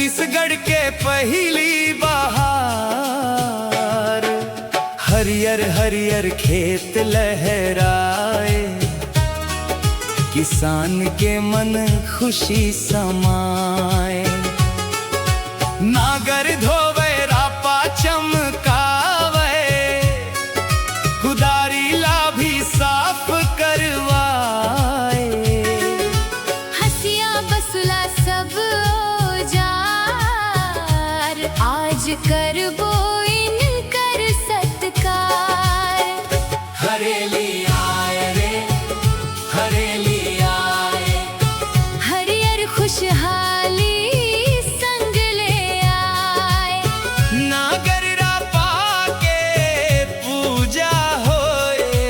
छत्तीसगढ़ के पहली बहार, हरियर हरियर खेत लहराए, किसान के मन खुशी समाए। नागर धोवे रापा चमकावे, कुदारी ला भी साफ करवाए। हसिया बसुला सब औजार, आज करबो इनकर सत्कार। हरेली आए रे, हरेली आए, हरियर खुशहाली संग ले आए। नागर रापा के पूजा होए,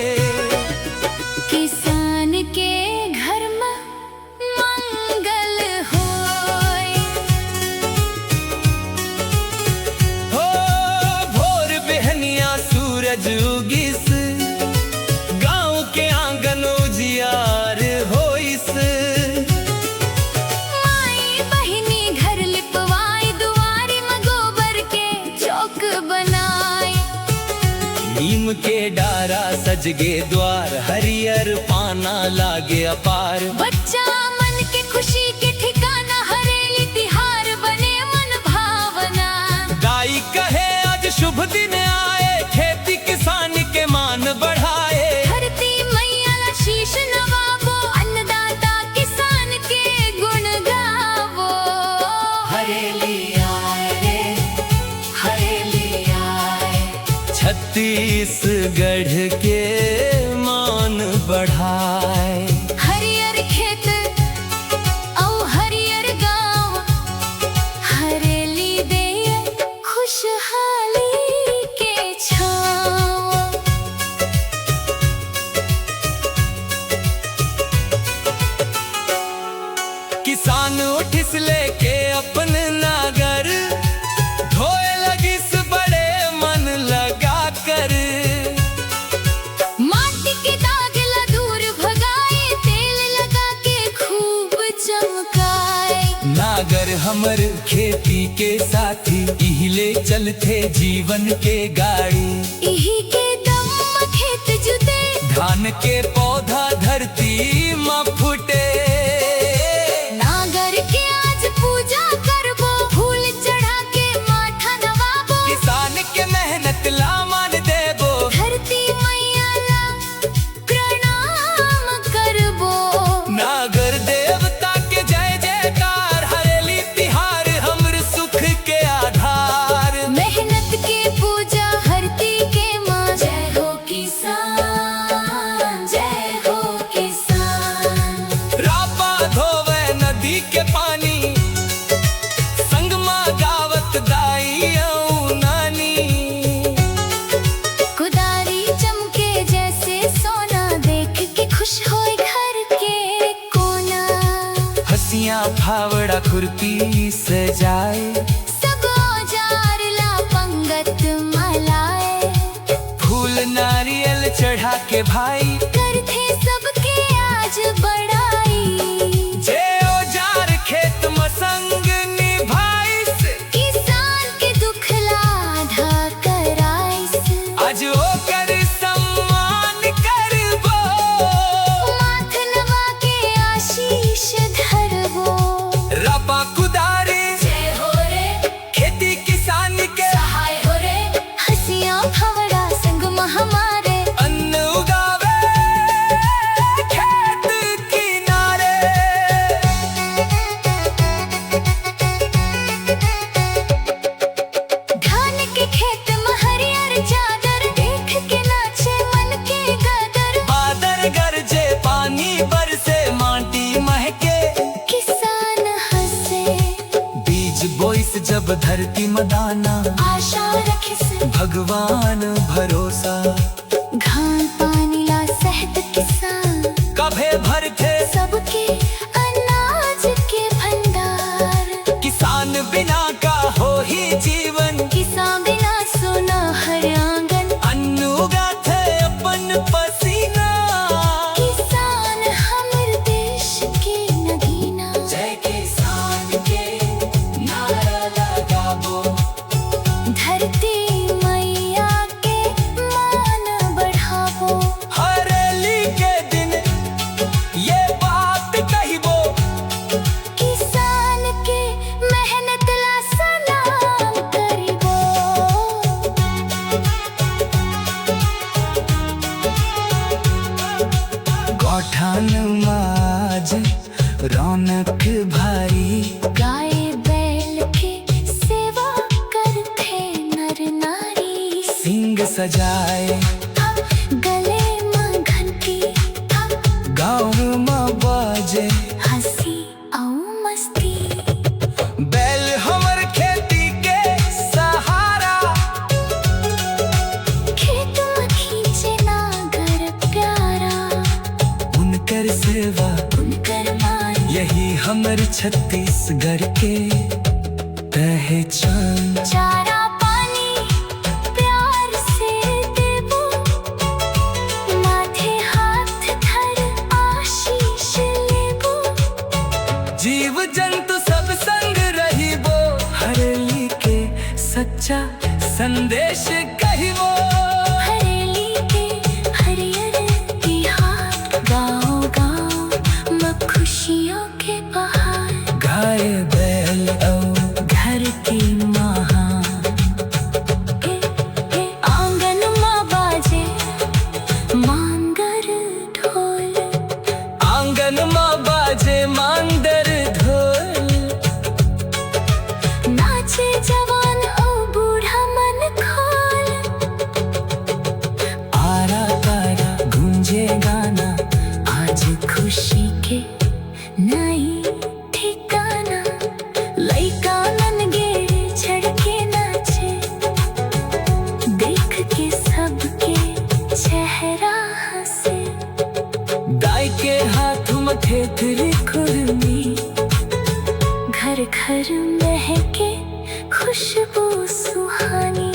किसान के घर में मंगल होए। हो भोर बिहनिया सूरज उगिस, गांव के आंगन उजियार होइस। माई बहिनी घर लिपवाई, दुआरी में गोबर के चौक बनाई। नीम के डारा सजगे द्वार, हरियर पाना लागे अपार। बच्चा मन के खुशी के ठिकाना, हरेली तिहार बने मन भावना। गाई कहे आज शुभ दिन आए, खेती किसान के मान बढ़ाए। धरती मैया ला शीश नवाबो, अन्नदाता किसान के गुण गावो। हरेली आए रे, हरेली आए, छत्तीसगढ़ के मान बढ़ाए। हरियर खेत औ हरियर गाँव, हरेली दे खुशहाली के छाँव। किसान उठिस लेके अपन नागर, धोए लगिस बड़े मन लगा कर। माटी के दाग ला दूर भगाए, तेल लगा के खूब चमकाए। नागर हमर खेती के साथी, इहिले चलते जीवन के गाड़ी। इही के दम में खेत जुते, धान के पौधा धरती में फूटे। नागर के आज पूजा करबो, फूल चढ़ा के माथा नवाबो। किसान के मेहनत ला मान देबो, धरती मैया ला प्रणाम करबो। नागर देवता के जय जयकार। हरेली तिहार हमर सुख के आधार। मेहनत के पूजा हरती के माँ। जय हो किसान, जय हो किसान। रापा धोवे नदी के पानी, संग माँ गावत दाई औ नानी। कुदारी चमके जैसे सोना, देख के खुश होए घर के कोना। हसिया फावड़ा खुरपी सजाए, सब औजार ला पंगत मलाए। फूल नारियल चढ़ा के भाई, करथे सबके आज बड़ाई। जे औजार खेत में संग निभाइस, किसान के दुख लाधा कराइस। आज ओकर सम्मान करबो, माथ नवा के आशीष धरबो। रापा कुदारी जय हो रे, खेती किसान के सहाय हो रे। हसिया फावड़ा संग में हमारे, अन्न उगावे खेत किनारे। धान के खेत में हरियर चादर, देख के नाचे मन के गदर। बादल गरजे पानी बरसे, माटी महके। किसान हंसे, बीज बोइस जब धरती में दाना, आशा रखे से भगवान भरोसा। घान पानी ला सहत किसान, कभे भरथे सबके अनाज के भंडार। किसान बिना का हो ही जीवन, किसान बिना सोना हर आंगन। अन्न उगाथे अपन पसीना। किसान हमर देश के नगीना। जय किसान के नारा। रौनक भारी। गाय बैल के सेवा करते नर नारी। सींग सजाए गले में घंटी, गाँव में बाजे हंसी और मस्ती। बैल हमर खेती के सहारा, खेत में खींचे नागर प्यारा। उनकर सेवा उनकर मान, यही हमर छत्तीसगढ़ के पहचान। चारा पानी प्यार से देबो, माथे हाथ धर आशीष लेबो। जीव जंतु सब संग रहिबो, हरेली के सच्चा संदेश कहिबो। हरेली के हरियर बिहार, गाँव गाँव में खुशियों के बहार। गाय बैल और घर की महान, आंगन में बाजे मांगर ढोल। आंगन में बाजे मांदर ढोल। नाचे जवान और बूढ़ा मन खोल। आरा पारा गूंजे गाना, आज खुशी के नई ठिकाना। लइका नन गेड़े चढ़ के नाचे, देख के सबके चेहरा हंसे। गाय के हाथ में ठेठरी खुरमी, घर घर महके खुशबू सुहानी।